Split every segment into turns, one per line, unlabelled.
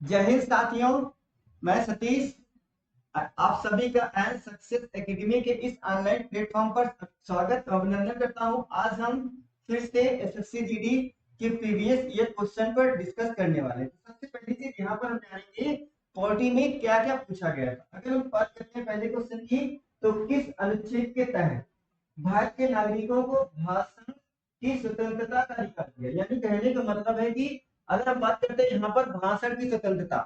जय हिंद साथियों, मैं सतीश आप सभी का एंड सक्सेस एकेडमी के इस ऑनलाइन प्लेटफॉर्म पर स्वागत और अभिनंदन करता हूं। आज हम फिर से एसएससी जीडी के प्रीवियस ईयर क्वेश्चन पर डिस्कस करने वाले हैं। तो सबसे पहली चीज यहाँ पर हम जानेंगे पॉलिटी में क्या क्या पूछा गया था। अगर हम बात करते हैं पहले क्वेश्चन की, तो किस अनुच्छेद के तहत भारत के नागरिकों को भाषण की स्वतंत्रता का अधिकार दिया। यानी कहने का मतलब है कि अगर हम बात करते हैं यहाँ पर भाषण की स्वतंत्रता,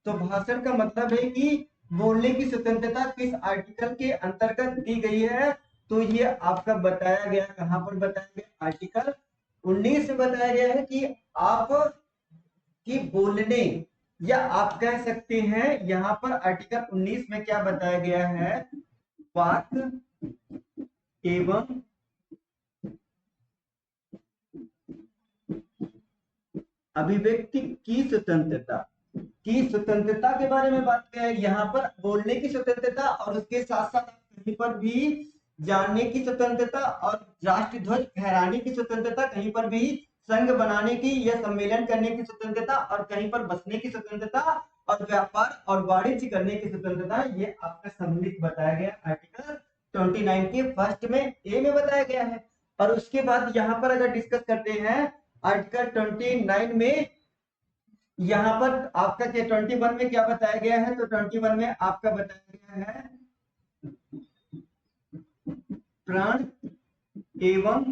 तो भाषण का मतलब है कि बोलने की स्वतंत्रता किस आर्टिकल के अंतर्गत दी गई है। तो ये आपका बताया गया, कहां पर बताया गया, आर्टिकल 19 में बताया गया है कि आप की बोलने, या आप कह सकते हैं यहाँ पर आर्टिकल 19 में क्या बताया गया है, वाक एवं अभिव्यक्ति की स्वतंत्रता के बारे में बात किया है। यहाँ पर बोलने की स्वतंत्रता और उसके साथ साथ कहीं पर भी जानने की स्वतंत्रता और राष्ट्रध्वज फहराने की स्वतंत्रता, कहीं पर भी संघ बनाने की या सम्मेलन करने की स्वतंत्रता, और कहीं पर बसने की स्वतंत्रता, और व्यापार और वाणिज्य करने की स्वतंत्रता, ये आपका सम्मिलित बताया गया आर्टिकल 29 के फर्स्ट में ए में बताया गया है। और उसके बाद यहाँ पर अगर डिस्कस करते हैं आर्टिकल 29 में, यहाँ पर आपका 21 में क्या बताया गया है, तो 21 में आपका बताया गया है प्राण एवं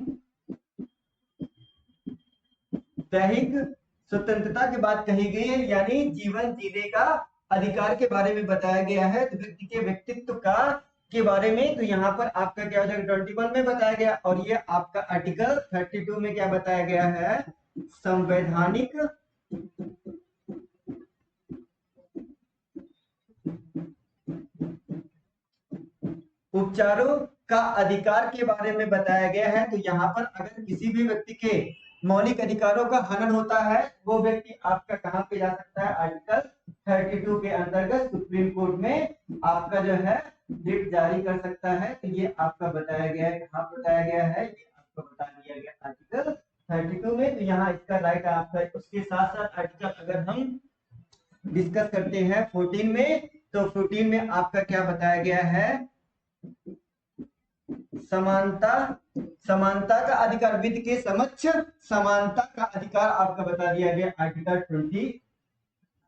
दैहिक स्वतंत्रता की बात कही गई है, यानी जीवन जीने का अधिकार के बारे में बताया गया है, तो व्यक्ति के व्यक्तित्व का के बारे में। तो यहाँ पर आपका क्या हो जाएगा, 21 में बताया गया। और ये आपका आर्टिकल 32 में क्या बताया गया है, संवैधानिक उपचारों का अधिकार के बारे में बताया गया है। तो यहाँ पर अगर किसी भी व्यक्ति के मौलिक अधिकारों का हनन होता है, वो व्यक्ति आपका कहाँ पे जा सकता है, आर्टिकल 32 के अंतर्गत सुप्रीम कोर्ट में आपका जो है रिट जारी कर सकता है। तो ये आपका बताया गया है, कहाँ बताया गया है, ये आपको बता दिया गया आर्टिकल 32 में। तो यहाँ इसका राइट आपका। उसके साथ साथ आर्टिकल अगर हम डिस्कस करते हैं 14 में, तो 14 में आपका क्या बताया गया है, समानता समानता का अधिकार, विधि के समक्ष समानता का अधिकार आपका बता दिया गया आर्टिकल 20।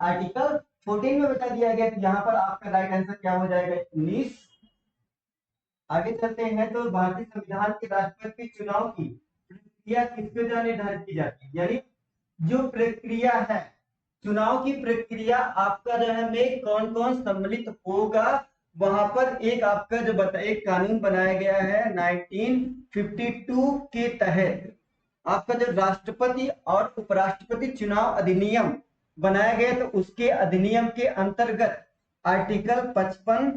आर्टिकल 14 में बता दिया गया। यहाँ पर आपका राइट आंसर क्या हो जाएगा, 19। आगे चलते हैं, तो भारतीय संविधान के राष्ट्रपति चुनाव की प्रक्रिया किसके द्वारा निर्धारित की जाती है। यानी जो प्रक्रिया है, चुनाव की प्रक्रिया आपका जो है में कौन कौन सम्मिलित होगा, वहां पर एक आपका जो एक कानून बनाया गया है 1952 के तहत आपका जो राष्ट्रपति और उपराष्ट्रपति चुनाव अधिनियम बनाया गया। तो उसके अधिनियम के अंतर्गत आर्टिकल 55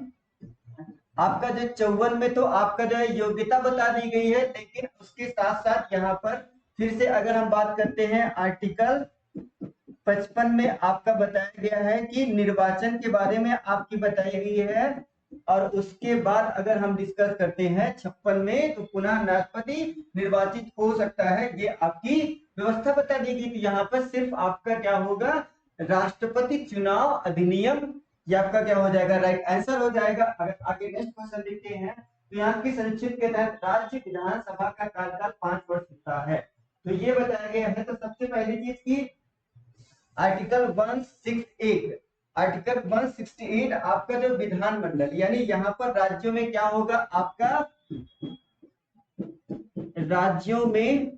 आपका जो 54 में तो आपका जो है योग्यता बता दी गई है, लेकिन उसके साथ साथ यहाँ पर फिर से अगर हम बात करते हैं आर्टिकल 55 में आपका बताया गया है कि निर्वाचन के बारे में आपकी बताई गई है। और उसके बाद अगर हम डिस्कस करते हैं 56 में, तो पुनः राष्ट्रपति निर्वाचित हो सकता है, ये आपकी व्यवस्था बता दी गई। यहाँ पर सिर्फ आपका क्या होगा, राष्ट्रपति चुनाव अधिनियम, ये आपका क्या हो जाएगा, राइट आंसर हो जाएगा। अगर आगे नेक्स्ट क्वेश्चन देखते हैं, तो यहाँ की संक्षिप्त के तहत राज्य विधानसभा का कार्यकाल 5 वर्ष होता है। तो ये बताया गया है। तो सबसे पहली चीज की आर्टिकल 168, आर्टिकल 168 आपका जो विधानमंडल, यानी यहाँ पर राज्यों में क्या होगा, आपका राज्यों में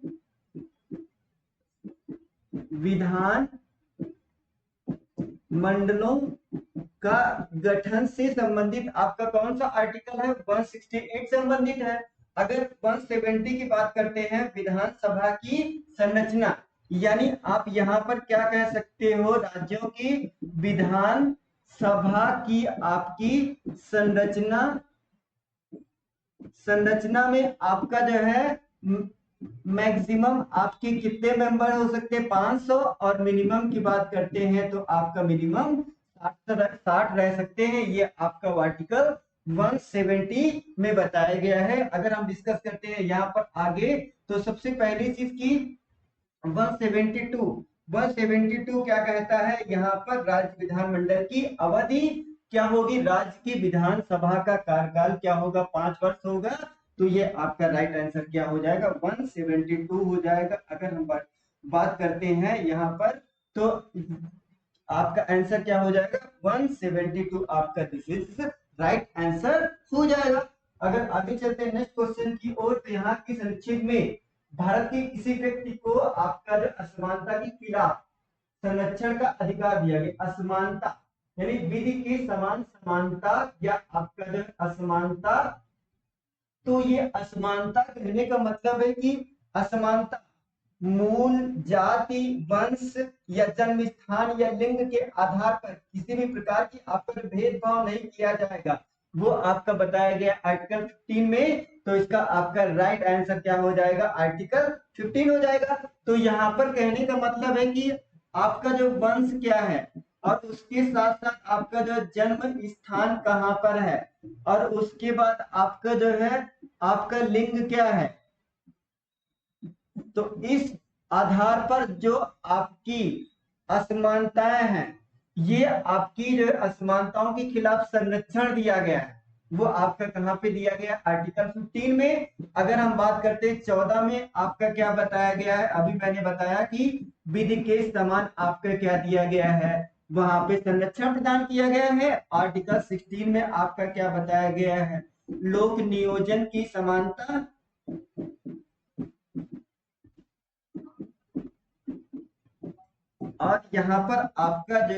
विधान मंडलों का गठन से संबंधित आपका कौन सा आर्टिकल है, 168 संबंधित है। अगर 170 की बात करते हैं, विधानसभा की संरचना, यानी आप यहाँ पर क्या कह सकते हो, राज्यों की विधान सभा की आपकी संरचना में आपका जो है मैक्सिमम आपके कितने मेंबर हो सकते हैं, 500, और मिनिमम की बात करते हैं तो आपका मिनिमम 60 रह सकते हैं। ये आपका आर्टिकल 170 में बताया गया है। अगर हम डिस्कस करते हैं यहाँ पर आगे, तो सबसे पहली चीज की 172 172 क्या कहता है यहाँ पर, राज्य विधानमंडल की अवधि क्या होगी, राज्य की विधानसभा का कार्यकाल क्या होगा, 5 वर्ष होगा। तो ये आपका राइट आंसर क्या हो जाएगा, 172 हो जाएगा। अगर हम बात करते हैं यहाँ पर, तो आपका आंसर क्या हो जाएगा, 172 आपका दिस इज राइट आंसर हो जाएगा। अगर आगे चलते हैं नेक्स्ट क्वेश्चन की ओर, तो यहाँ की संक्षेप में, भारत के किसी व्यक्ति को आपका जो असमानता के खिलाफ संरक्षण का अधिकार दिया गया, असमानता यानी विधि के समान समानता या आपका जो असमानता, तो ये असमानता कहने का मतलब है कि असमानता मूल, जाति, वंश या जन्म स्थान या लिंग के आधार पर किसी भी प्रकार की आप पर भेदभाव नहीं किया जाएगा, वो आपका बताया गया आर्टिकल 15 में। तो इसका आपका राइट आंसर क्या हो जाएगा, आर्टिकल 15 हो जाएगा। तो यहाँ पर कहने का मतलब है कि आपका जो वंश क्या है और उसके साथ साथ आपका जो जन्म स्थान कहाँ पर है, और उसके बाद आपका जो है आपका लिंग क्या है, तो इस आधार पर जो आपकी असमानताएं हैं, ये आपकी जो असमानताओं के खिलाफ संरक्षण दिया गया है, वो आपका कहाँ पे दिया गया, आर्टिकल 15 में। अगर हम बात करते हैं 14 में, आपका क्या बताया गया है, अभी मैंने बताया कि विधि के समान आपका क्या दिया गया है, वहां पे संरक्षण प्रदान किया गया है। आर्टिकल 16 में आपका क्या बताया गया है, लोक नियोजन की समानता, और यहाँ पर आपका जो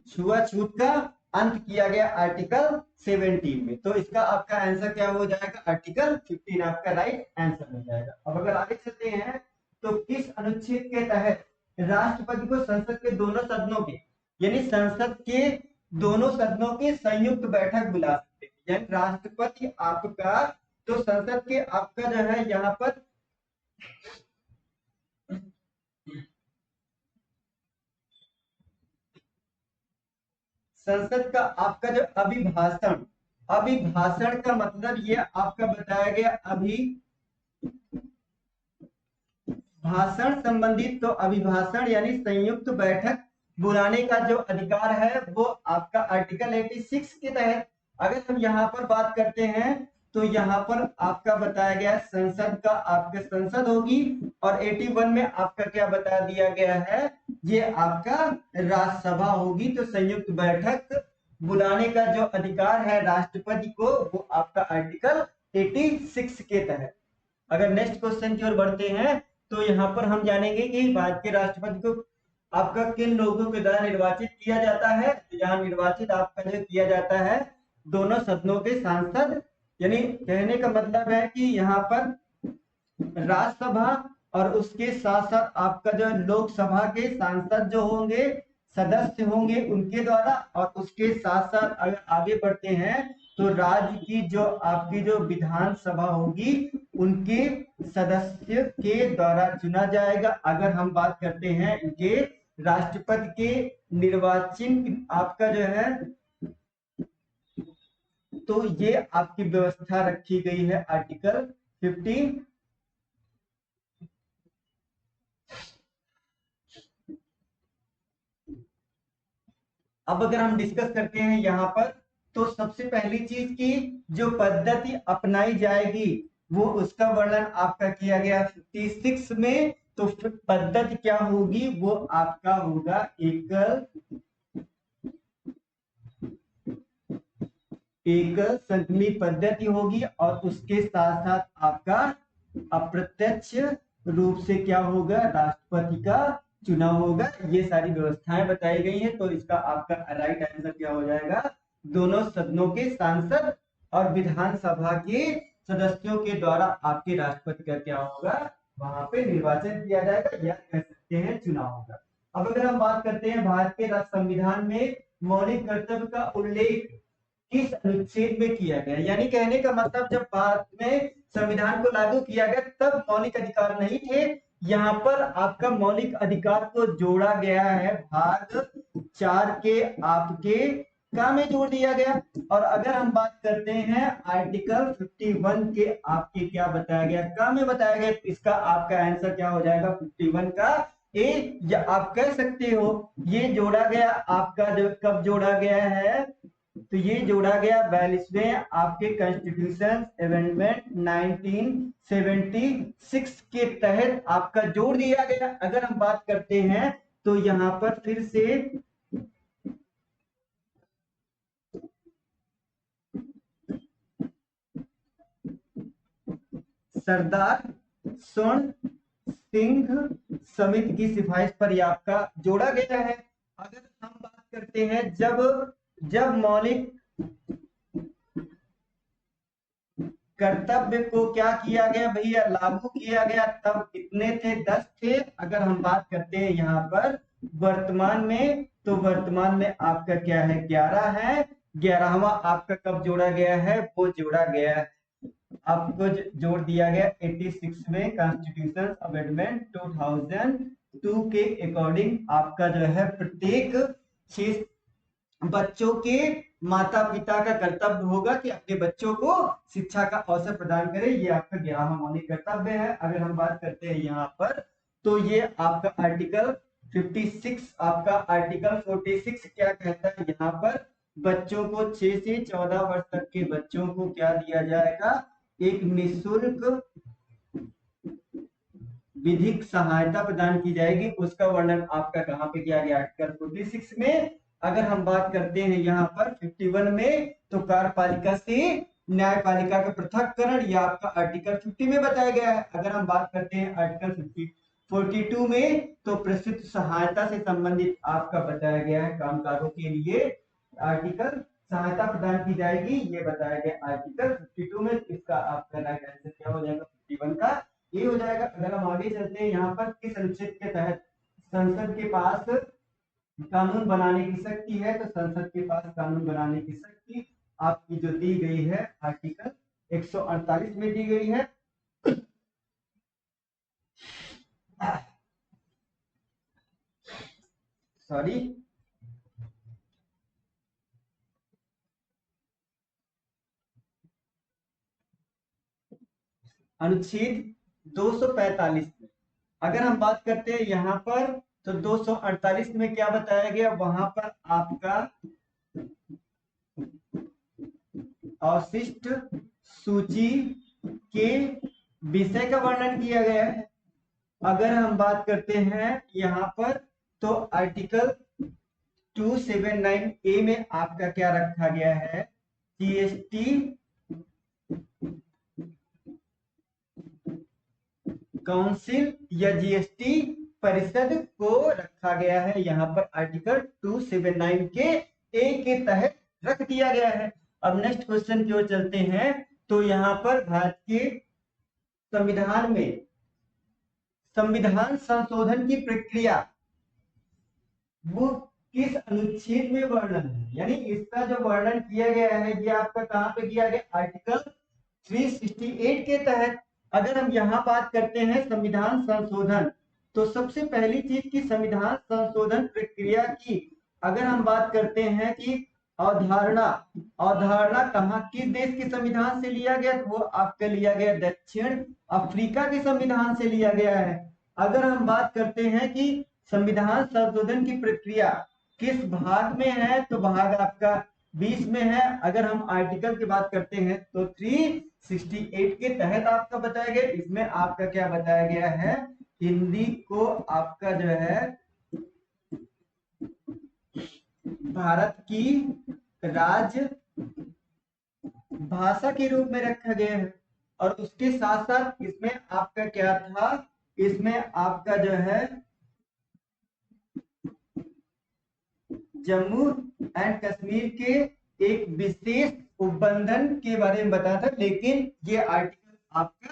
छुआछूत का अंत किया गया आर्टिकल 17 में। तो इसका आपका आंसर क्या हो जाएगा, आर्टिकल 15 आपका राइट आंसर हो जाएगा। अब अगर आगे चलते हैं, तो किस अनुच्छेद के तहत राष्ट्रपति को संसद के दोनों सदनों के, यानी संसद के दोनों सदनों की संयुक्त बैठक बुला सकते हैं, यानी राष्ट्रपति आपका, तो संसद के आपका जो है यहाँ पर संसद का आपका जो अभिभाषण, अभिभाषण का मतलब ये आपका बताया गया, अभिभाषण संबंधित, तो अभिभाषण यानी संयुक्त बैठक बुलाने का जो अधिकार है वो आपका आर्टिकल 86 के तहत। अगर हम यहाँ पर बात करते हैं, तो यहाँ पर आपका बताया गया संसद का आपके संसद होगी, और 81 में आपका क्या बता दिया गया है, ये आपका राज्यसभा होगी। तो संयुक्त बैठक बुलाने का जो अधिकार है राष्ट्रपति को, वो आपका आर्टिकल 86 के तहत। अगर नेक्स्ट क्वेश्चन की ओर बढ़ते हैं, तो यहाँ पर हम जानेंगे कि भारत के राष्ट्रपति को आपका किन लोगों के द्वारा निर्वाचित किया जाता है। तो यहाँ निर्वाचित आपका जो किया जाता है, दोनों सदनों के सांसद, यानी कहने का मतलब है कि यहाँ पर राज्यसभा और उसके साथ साथ आपका जो लोकसभा के सांसद जो होंगे, सदस्य होंगे उनके द्वारा, और उसके साथ साथ अगर आगे बढ़ते हैं, तो राज्य की जो आपकी जो विधानसभा होगी उनके सदस्य के द्वारा चुना जाएगा। अगर हम बात करते हैं इनके राष्ट्रपति के निर्वाचन आपका जो है, तो ये आपकी व्यवस्था रखी गई है आर्टिकल 15। अब अगर हम डिस्कस करते हैं यहाँ पर, तो सबसे पहली चीज की जो पद्धति अपनाई जाएगी, वो उसका वर्णन आपका किया गया 56 में। तो पद्धति क्या होगी, वो आपका होगा एकल संघीय पद्धति होगी, और उसके साथ साथ आपका अप्रत्यक्ष रूप से क्या होगा, राष्ट्रपति का चुनाव होगा। ये सारी व्यवस्थाएं बताई गई हैं। तो इसका आपका राइट आंसर क्या हो जाएगा, दोनों सदनों के सांसद और विधानसभा के सदस्यों के द्वारा आपके राष्ट्रपति का क्या होगा, वहां पे निर्वाचन किया जाएगा, या कह सकते हैं चुनाव होगा। अब अगर हम बात करते हैं भारत के संविधान में मौलिक कर्तव्य का उल्लेख किस अनुच्छेद में किया गया, यानी कहने का मतलब जब भारत में संविधान को लागू किया गया तब मौलिक अधिकार नहीं थे, यहाँ पर आपका मौलिक अधिकार को जोड़ा गया है भाग 4 के आपके का में जोड़ दिया गया। और अगर हम बात करते हैं आर्टिकल 51 के, आपके क्या बताया गया, का में बताया गया, तो इसका आपका आंसर क्या हो जाएगा 51 का ए। या आप कह सकते हो ये जोड़ा गया आपका, जो कब जोड़ा गया है, तो ये जोड़ा गया 42वें आपके कॉन्स्टिट्यूशन अमेंडमेंट 1976 के तहत आपका जोड़ दिया गया। अगर हम बात करते हैं तो यहां पर फिर से सरदार स्वर्ण सिंह समिति की सिफारिश पर यह आपका जोड़ा गया है। अगर हम बात करते हैं जब जब मौलिक कर्तव्य को क्या किया गया भैया, लागू किया गया, तब कितने थे, 10 थे। अगर हम बात करते हैं यहाँ पर वर्तमान में, तो वर्तमान में आपका क्या है, 11 है। 11वां आपका कब जोड़ा गया है, वो जोड़ा गया है, आपको जोड़ दिया गया 86वें कॉन्स्टिट्यूशन अमेंडमेंट 2002 के अकॉर्डिंग। आपका जो है प्रत्येक 6 बच्चों के माता पिता का कर्तव्य होगा कि अपने बच्चों को शिक्षा का अवसर प्रदान करें, ये आपका 11वां मौलिक कर्तव्य है। अगर हम बात करते हैं यहाँ पर, तो ये आपका आर्टिकल 56, आपका आर्टिकल 46 क्या कहता है, यहाँ पर बच्चों को 6 से 14 वर्ष तक के बच्चों को क्या दिया जाएगा, एक निःशुल्क विधिक सहायता प्रदान की जाएगी। उसका वर्णन आपका कहाँ पे किया गया, आर्टिकल 46 में। अगर हम बात करते हैं यहाँ पर 51 में, तो कार्यपालिका से न्यायपालिका का पृथककरण, यह आपका आर्टिकल 50 में बताया गया है। अगर हम बात करते हैं आर्टिकल 42 में, तो प्रस्तुत सहायता से संबंधित आपका बताया गया है, कामकाजों के लिए आर्टिकल सहायता प्रदान की जाएगी, ये बताया गया आर्टिकल 52 में। इसका आपका राइट आंसर क्या हो जाएगा, 51 का ये हो जाएगा। अगर हम आगे चलते हैं यहाँ पर, किस अनुच्छेद के तहत संसद के पास कानून बनाने की शक्ति है, तो संसद के पास कानून बनाने की शक्ति आपकी जो दी गई है आर्टिकल 148 में दी गई है। सॉरी, अनुच्छेद 245 में अगर हम बात करते हैं यहाँ पर, तो 248 में क्या बताया गया, वहां पर आपका अवशिष्ट सूची के विषय का वर्णन किया गया है। अगर हम बात करते हैं यहाँ पर, तो आर्टिकल 279 ए में आपका क्या रखा गया है, जीएसटी काउंसिल या जीएसटी परिषद को रखा गया है। यहाँ पर आर्टिकल 279 के ए के तहत रख दिया गया है। अब नेक्स्ट क्वेश्चन की ओर चलते हैं, तो यहाँ पर भारत के संविधान में संविधान संशोधन की प्रक्रिया वो किस अनुच्छेद में वर्णन है, यानी इसका जो वर्णन किया गया है, ये आपका कहाँ पे किया गया, आर्टिकल 368 के तहत। अगर हम यहाँ बात करते हैं संविधान संशोधन, तो सबसे पहली चीज की संविधान संशोधन प्रक्रिया की अगर हम बात करते हैं कि अवधारणा अवधारणा कहाँ, किस देश के संविधान से लिया गया, तो वो आपका लिया गया दक्षिण अफ्रीका के संविधान से लिया गया है। अगर हम बात करते हैं कि संविधान संशोधन की प्रक्रिया किस भाग में है, तो भाग आपका 20 में है। अगर हम आर्टिकल की बात करते हैं तो 368 के तहत आपका बताया गया। इसमें आपका क्या बताया गया है, हिंदी को आपका जो है भारत की राज्य भाषा के रूप में रखा गया है। और उसके साथ साथ इसमें आपका क्या था, इसमें आपका जो है जम्मू एंड कश्मीर के एक विशेष उपबंधन के बारे में बताया था, लेकिन ये आर्टिकल आपका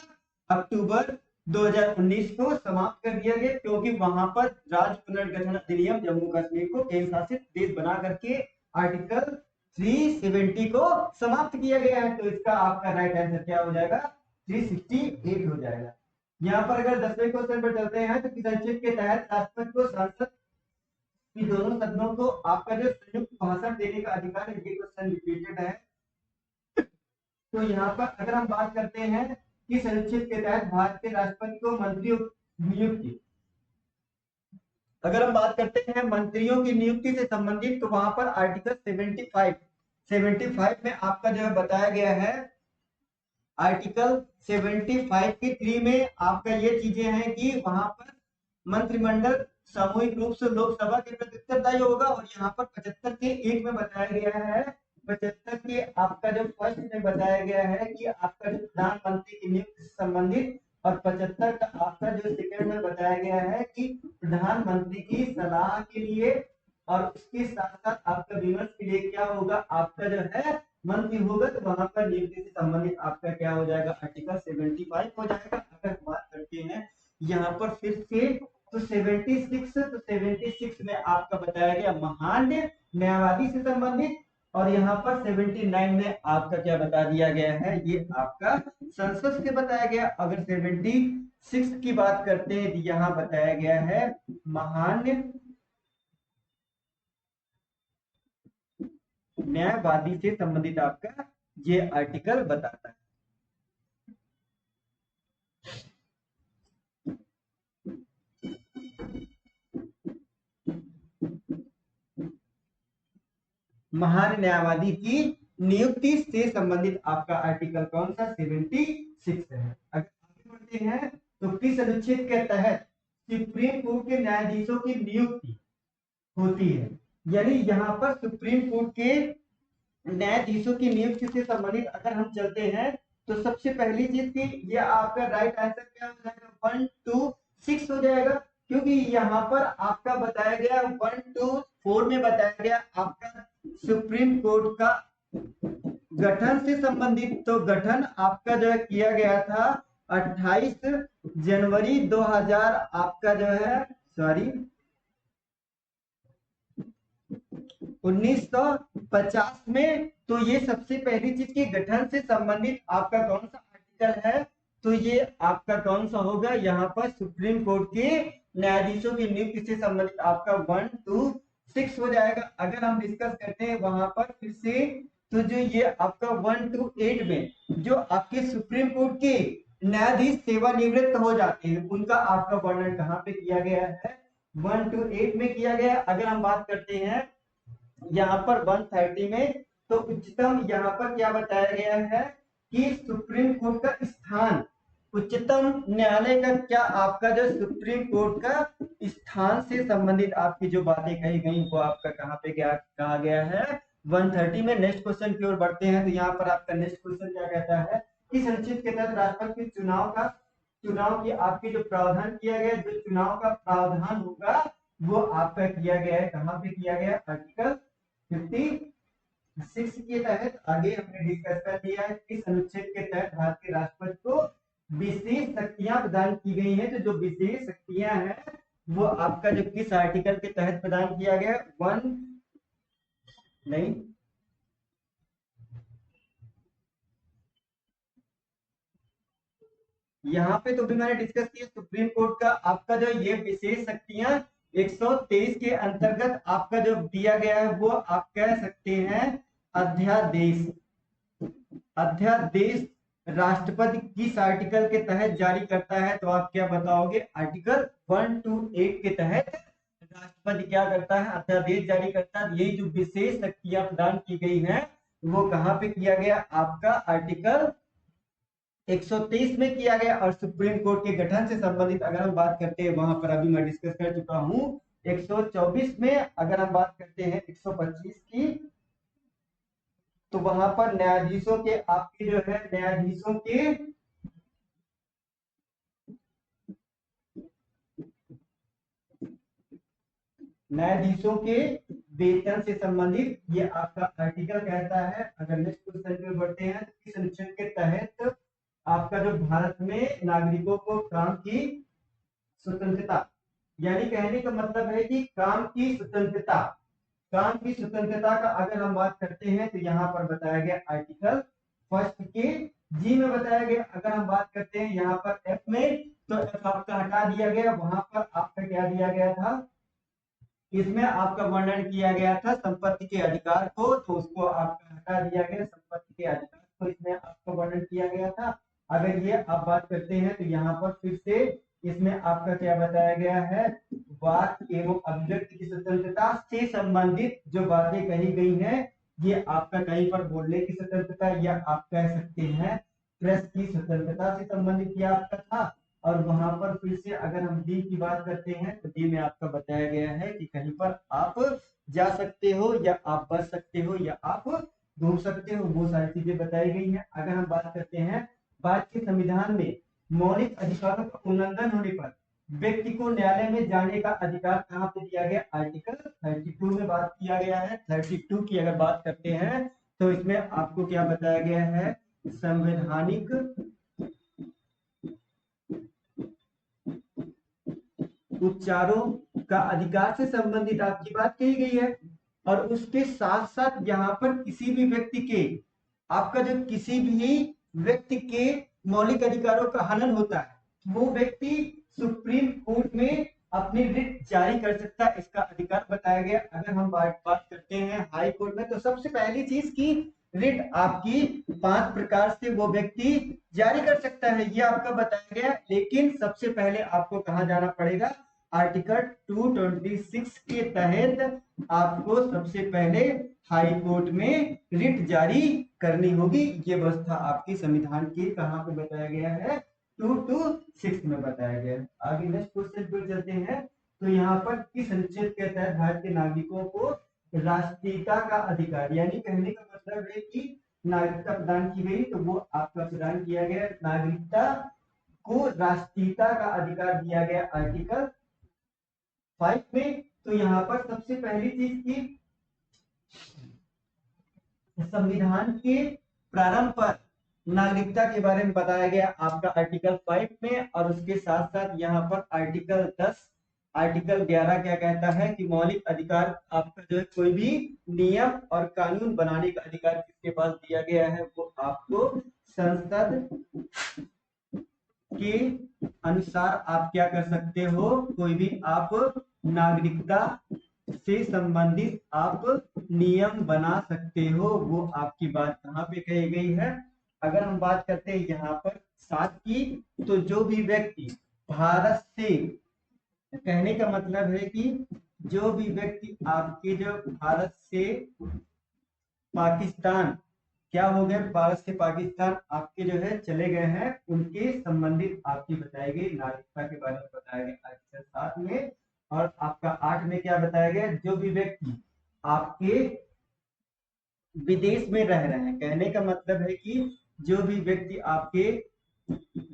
अक्टूबर 2019 को समाप्त कर दिया गया, क्योंकि वहां पर राज्य पुनर्गठन अधिनियम जम्मू कश्मीर को केंद्र शासित देश बना करके आर्टिकल 370 को समाप्त किया गया है। तो इसका आपका राइट आंसर क्या हो जाएगा, 368 हो जाएगा। यहाँ पर अगर 10वें क्वेश्चन पर चलते हैं, तो किस अनुच्छेद के तहत राष्ट्रपति को संसद कि दोनों सदनों को आपका जो संयुक्त भाषण देने का अधिकार है, ये क्वेश्चन रिपीटेड है। तो यहाँ पर अगर हम बात करते हैं कि अनुच्छेद के तहत भारतीय राष्ट्रपति को मंत्रियों नियुक्ति, अगर हम बात करते हैं मंत्रियों की नियुक्ति से संबंधित, तो वहां पर आर्टिकल 75 में आपका जो है बताया गया है, आर्टिकल 75 के 3 में आपका ये चीजें हैं कि वहां पर मंत्रिमंडल सामूहिक रूप से लोकसभा के प्रति उत्तरदायी होगा। और यहाँ पर 75 के 1 में बताया गया है, 75 के आपका जो फर्स्ट में बताया गया है कि आपका जो प्रधानमंत्री की नियुक्ति से संबंधित, और 75 का आपका जो सेकंड में बताया गया है कि प्रधानमंत्री की सलाह के लिए और उसके साथ साथ आपका विमर्श के लिए क्या होगा, आपका जो है मंत्री होगा। तो वहां पर नियुक्ति से संबंधित आपका क्या हो जाएगा, आर्टिकल 75 हो जाएगा। अगर बात करते हैं यहाँ पर फिर से, तो 76 में आपका बताया गया महान्य न्यायवादी से संबंधित, और यहाँ पर 79 में आपका क्या बता दिया गया है, ये आपका संसद से बताया गया। अगर 76 की बात करते हैं तो यहाँ बताया गया है महान्य न्यायवादी से संबंधित आपका ये आर्टिकल बताता है। महान न्यायवादी की नियुक्ति से संबंधित आपका आर्टिकल कौन सा, 76 है। अगर आगे बढ़ते हैं तो किस अनुच्छेद के तहत सुप्रीम कोर्ट के न्यायाधीशों की नियुक्ति होती है। यानी यहाँ पर सुप्रीम कोर्ट के न्यायाधीशों की नियुक्ति से संबंधित अगर हम चलते हैं, तो सबसे पहली चीज की ये आपका राइट आंसर क्या हो जाएगा, 1 2 6 हो जाएगा। क्योंकि यहाँ पर आपका बताया गया 1 2 4 में बताया गया आपका सुप्रीम कोर्ट का गठन से संबंधित। तो गठन आपका जो है किया गया था 28 जनवरी 2000 आपका जो है, सॉरी 1950 में। तो ये सबसे पहली चीज के गठन से संबंधित आपका कौन सा आर्टिकल है, तो ये आपका कौन सा होगा, यहाँ पर सुप्रीम कोर्ट के न्यायाधीशों की नियुक्ति से संबंधित आपका 1 2 6 हो जाएगा। अगर हम डिस्कस करते हैं वहां पर फिर से, तो जो ये आपका 1 to 8 में जो आपके सुप्रीम कोर्ट के न्यायाधीश सेवानिवृत्त हो जाते हैं, उनका आपका वर्णन कहाँ पे किया गया है, 1 to 8 में किया गया। अगर हम बात करते हैं यहाँ पर 130 में, तो उच्चतम यहाँ पर क्या बताया गया है कि सुप्रीम कोर्ट का स्थान, उच्चतम न्यायालय का क्या आपका जो सुप्रीम कोर्ट का स्थान से संबंधित आपकी जो बातें कही गई वो आपका कहाँ पे क्या कहा गया है, 130 में। नेक्स्ट क्वेश्चन की ओर बढ़ते हैं, तो यहाँ पर आपका नेक्स्ट क्वेश्चन क्या कहता है, किस अनुच्छेद के तहत राष्ट्रपति के चुनाव की आपके जो प्रावधान किया गया, जो चुनाव का प्रावधान होगा वो आपका किया गया है, कहाँ पे किया गया, आर्टिकल 56 के तहत। आगे हमने डिस्कस कर दिया है किस अनुच्छेद के तहत भारतीय राष्ट्रपति को विशेष शक्तियां प्रदान की गई हैं। तो जो विशेष शक्तियां हैं वो आपका जो किस आर्टिकल के तहत प्रदान किया गया, 1 नहीं, यहाँ पे तो भी मैंने डिस्कस किया सुप्रीम कोर्ट का आपका जो ये विशेष शक्तियां 123 के अंतर्गत आपका जो दिया गया है वो आप कह सकते हैं अध्यादेश। अध्यादेश राष्ट्रपति किस आर्टिकल के तहत जारी करता है, तो आप क्या बताओगे, आर्टिकल 1 to 8 के तहत राष्ट्रपति क्या करता है, अध्यादेश जारी करता है। यही जो विशेष शक्तियां प्रदान की गई हैं वो कहाँ पे किया गया, आपका आर्टिकल 123 में किया गया। और सुप्रीम कोर्ट के गठन से संबंधित अगर हम बात करते हैं, वहां पर अभी मैं डिस्कस कर चुका हूं 124 में। अगर हम बात करते हैं 125 की, तो वहां पर न्यायाधीशों के आपके जो है न्यायाधीशों के वेतन से संबंधित ये आपका आर्टिकल कहता है। अगर नेक्स्ट क्वेश्चन में बढ़ते हैं, तो किस अनुच्छेद के तहत आपका जो भारत में नागरिकों को काम की स्वतंत्रता, यानी कहने का मतलब है कि काम की स्वतंत्रता का अगर हम बात करते हैं, तो यहाँ पर बताया गया आर्टिकल फर्स्ट के जी में बताया गया। अगर हम बात करते हैं यहाँ पर एफ में, तो एफ आपका हटा दिया गया, वहां पर आपका क्या दिया गया था, इसमें आपका वर्णन किया गया था संपत्ति के अधिकार को, तो उसको आपका हटा दिया गया, संपत्ति के अधिकार को इसमें आपका वर्णन किया गया था। अगर ये आप बात करते हैं तो यहाँ पर फिर से इसमें आपका क्या बताया गया है, वाक एवं अभिव्यक्ति की स्वतंत्रता से संबंधित जो बातें कही गई हैं, ये आपका कहीं पर बोलने की स्वतंत्रता या आप कह सकते हैं प्रेस की स्वतंत्रता से संबंधित यह आपका था। और वहां पर फिर से अगर हम डी की बात करते हैं तो डी में आपका बताया गया है कि कहीं पर आप जा सकते हो या आप बच सकते हो या आप घूम सकते हो, वो सारी चीजें बताई गई हैं। अगर हम बात करते हैं भारतीय संविधान में मौलिक अधिकारों का उल्लंघन होने पर व्यक्ति को न्यायालय में जाने का अधिकार कहाँ पे दिया गया, आर्टिकल 32 में बात किया गया है। 32 की अगर बात करते हैं तो इसमें आपको क्या बताया गया है, संवैधानिक उपचारों का अधिकार से संबंधित आपकी बात कही गई है। और उसके साथ साथ यहाँ पर किसी भी व्यक्ति के, आपका जो किसी भी व्यक्ति के मौलिक अधिकारों का हनन होता है वो व्यक्ति सुप्रीम कोर्ट में अपनी रिट जारी कर सकता है, इसका अधिकार बताया गया। अगर हम बात करते हैं हाई कोर्ट में तो सबसे पहली चीज की रिट आपकी 5 प्रकार से वो व्यक्ति जारी कर सकता है, ये आपका बताया गया। लेकिन सबसे पहले आपको कहाँ जाना पड़ेगा, आर्टिकल 226 के तहत आपको सबसे पहले हाई कोर्ट में रिट जारी करनी होगी। ये व्यवस्था आपकी संविधान की कहाँ पे बताया गया है, 226 में बताया गया है। आगे नेक्स्ट क्वेश्चन पर चलते हैं। तो यहाँ पर किस अनुच्छेद के तहत भारतीय नागरिकों को राष्ट्रीयता का अधिकार, यानी कहने का मतलब है कि नागरिकता प्रदान की गई, तो वो आपका प्रदान किया गया, नागरिकता को राष्ट्रीयता का अधिकार दिया गया आर्टिकल 5 में। तो यहाँ पर सबसे पहली चीज की संविधान के प्रारंभ पर नागरिकता के बारे में बताया गया आपका आर्टिकल 5 में। और उसके साथ साथ यहाँ पर आर्टिकल 10 आर्टिकल 11 क्या कहता है कि मौलिक अधिकार आपका जो है कोई भी नियम और कानून बनाने का अधिकार किसके पास दिया गया है, वो आपको संसद के अनुसार आप क्या कर सकते हो, कोई भी आप नागरिकता से संबंधित आप नियम बना सकते हो, वो आपकी बात कहाँ पे कही गई है। अगर हम बात करते हैं यहाँ पर 7 की, तो जो भी व्यक्ति भारत से, कहने का मतलब है कि जो भी व्यक्ति आपके जो भारत से पाकिस्तान क्या हो गए, भारत से पाकिस्तान आपके जो है चले गए हैं, उनके संबंधित आपकी बताई गई नागरिकता के बारे में बताया गया आर्टिकल 7 में। और आपका 8 में क्या बताया गया, जो भी व्यक्ति आपके विदेश में रह रहे हैं, कहने का मतलब है कि जो भी व्यक्ति आपके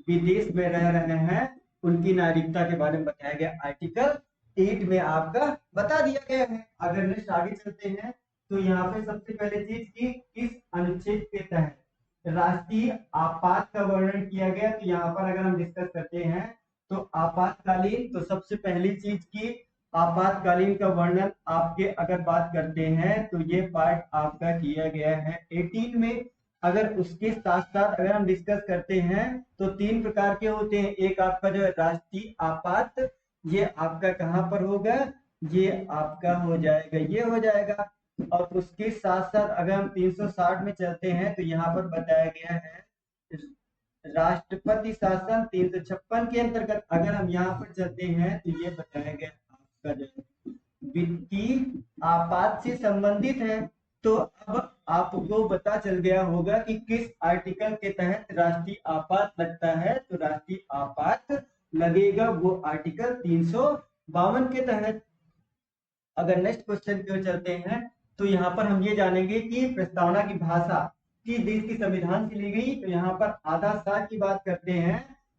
विदेश में रह रहे हैं उनकी नागरिकता के बारे में बताया गया आर्टिकल 8 में आपका बता दिया गया है। अगर नेक्स्ट आगे चलते हैं तो यहाँ पे सबसे पहले चीज की किस अनुच्छेद के तहत राष्ट्रीय आपात का वर्णन किया गया। तो यहाँ पर अगर हम डिस्कस करते हैं तो आपातकालीन, तो सबसे पहली चीज की आपातकालीन का वर्णन आपके अगर बात करते हैं तो ये पार्ट आपका किया गया है 18 में। अगर उसके साथ साथ अगर हम डिस्कस करते हैं तो 3 प्रकार के होते हैं, एक आपका जो है राष्ट्रीय आपात, ये आपका कहाँ पर होगा, ये आपका हो जाएगा, ये हो जाएगा। और उसके साथ साथ अगर हम 360 में चलते हैं तो यहाँ पर बताया गया है राष्ट्रपति शासन 356 के अंतर्गत। अगर हम यहाँ पर चलते हैं तो ये बताया गया आपका जो वित्तीय आपात से संबंधित है। तो अब आपको पता चल गया होगा कि किस आर्टिकल के तहत राष्ट्रीय आपात लगता है, तो राष्ट्रीय आपात लगेगा वो आर्टिकल 352 के तहत। अगर नेक्स्ट क्वेश्चन की ओर चलते हैं तो यहाँ पर हम ये जानेंगे कि प्रस्तावना की भाषा किस देश की संविधान से ली गई। तो यहाँ पर आधा सा की बात करते हैं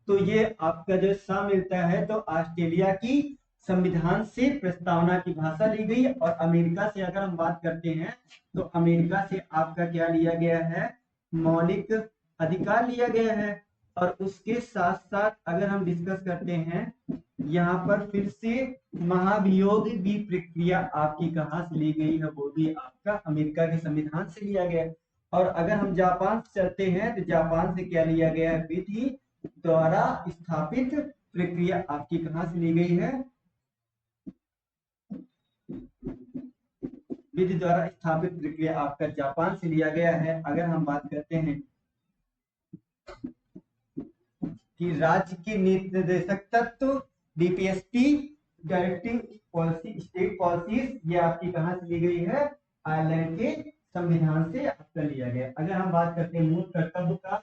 तो ये आपका जो सा मिलता है, तो ऑस्ट्रेलिया की संविधान से प्रस्तावना की भाषा ली गई। और अमेरिका से अगर हम बात करते हैं तो अमेरिका से आपका क्या लिया गया है, मौलिक अधिकार लिया गया है। और उसके साथ साथ अगर हम डिस्कस करते हैं यहाँ पर फिर से महाभियोग की प्रक्रिया आपकी कहाँ से ली गई है, वो भी आपका अमेरिका के संविधान से लिया गया है। और अगर हम जापान से चलते हैं तो जापान से क्या लिया गया है, विधि द्वारा स्थापित प्रक्रिया आपकी कहाँ से ली गई है, विधि द्वारा स्थापित प्रक्रिया आपका जापान से लिया गया है। अगर हम बात करते हैं कि राज्य की नीति निर्देशक तत्व DPSP directing policy state policies, ये आपकी कहां से ली गई है? आयरलैंड के संविधान से आपका लिया गया। अगर हम बात करते हैं मूल कर्तव्य का,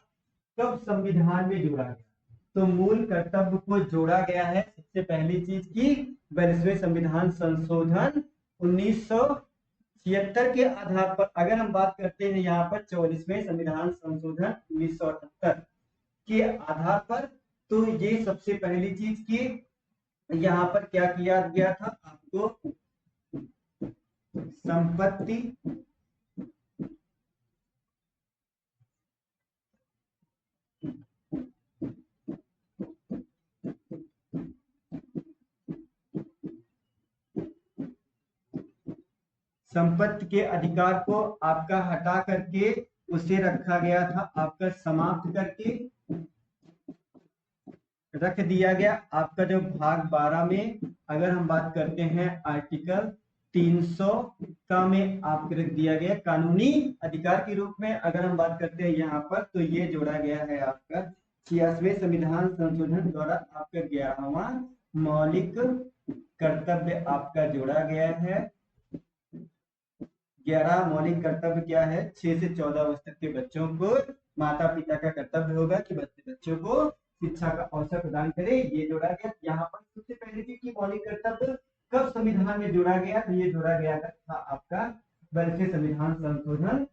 कब संविधान में जोड़ा गया? तो मूल कर्तव्य को जोड़ा गया है सबसे पहली चीज की 42वें संविधान संशोधन 1976 के आधार पर। अगर हम बात करते हैं यहाँ पर 44वें संविधान संशोधन 1978 के आधार पर, तो ये सबसे पहली चीज की यहाँ पर क्या किया गया था? आपको संपत्ति संपत्ति के अधिकार को आपका हटा करके उसे रखा गया था, आपका समाप्त करके रख दिया गया। आपका जो भाग 12 में अगर हम बात करते हैं आर्टिकल 300 का में आपको रख दिया गया कानूनी अधिकार के रूप में। अगर हम बात करते हैं यहाँ पर, तो ये जोड़ा गया है आपका 86वें संविधान संशोधन द्वारा आपका 11वां मौलिक कर्तव्य आपका जोड़ा गया है। 11 मौलिक कर्तव्य क्या है? 6 से 14 वर्ष तक के बच्चों को माता पिता का कर्तव्य होगा कि बच्चों को शिक्षा का अवसर प्रदान करे, ये जोड़ा गया। यहाँ पर सबसे पहले चीज की मौलिक कर्तव्य कब संविधान में जोड़ा गया? तो ये जोड़ा गया था आपका 42वें संविधान संशोधन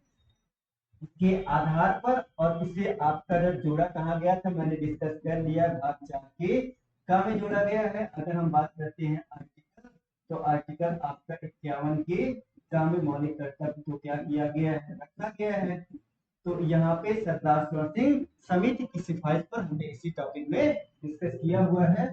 के आधार पर। और इसे आपका जब जोड़ा कहा गया था, मैंने डिस्कस कर लिया, भाग 4 के का में जोड़ा गया है। अगर हम बात करते हैं आर्टिकल, तो आर्टिकल आपका 51 के का में मौलिक कर्तव्य को क्या किया गया है? रखा गया है। तो यहाँ पे सरदार सरोवर सिंह समिति की सिफारिश पर हमने इसी टॉपिक में डिस्कस किया हुआ है।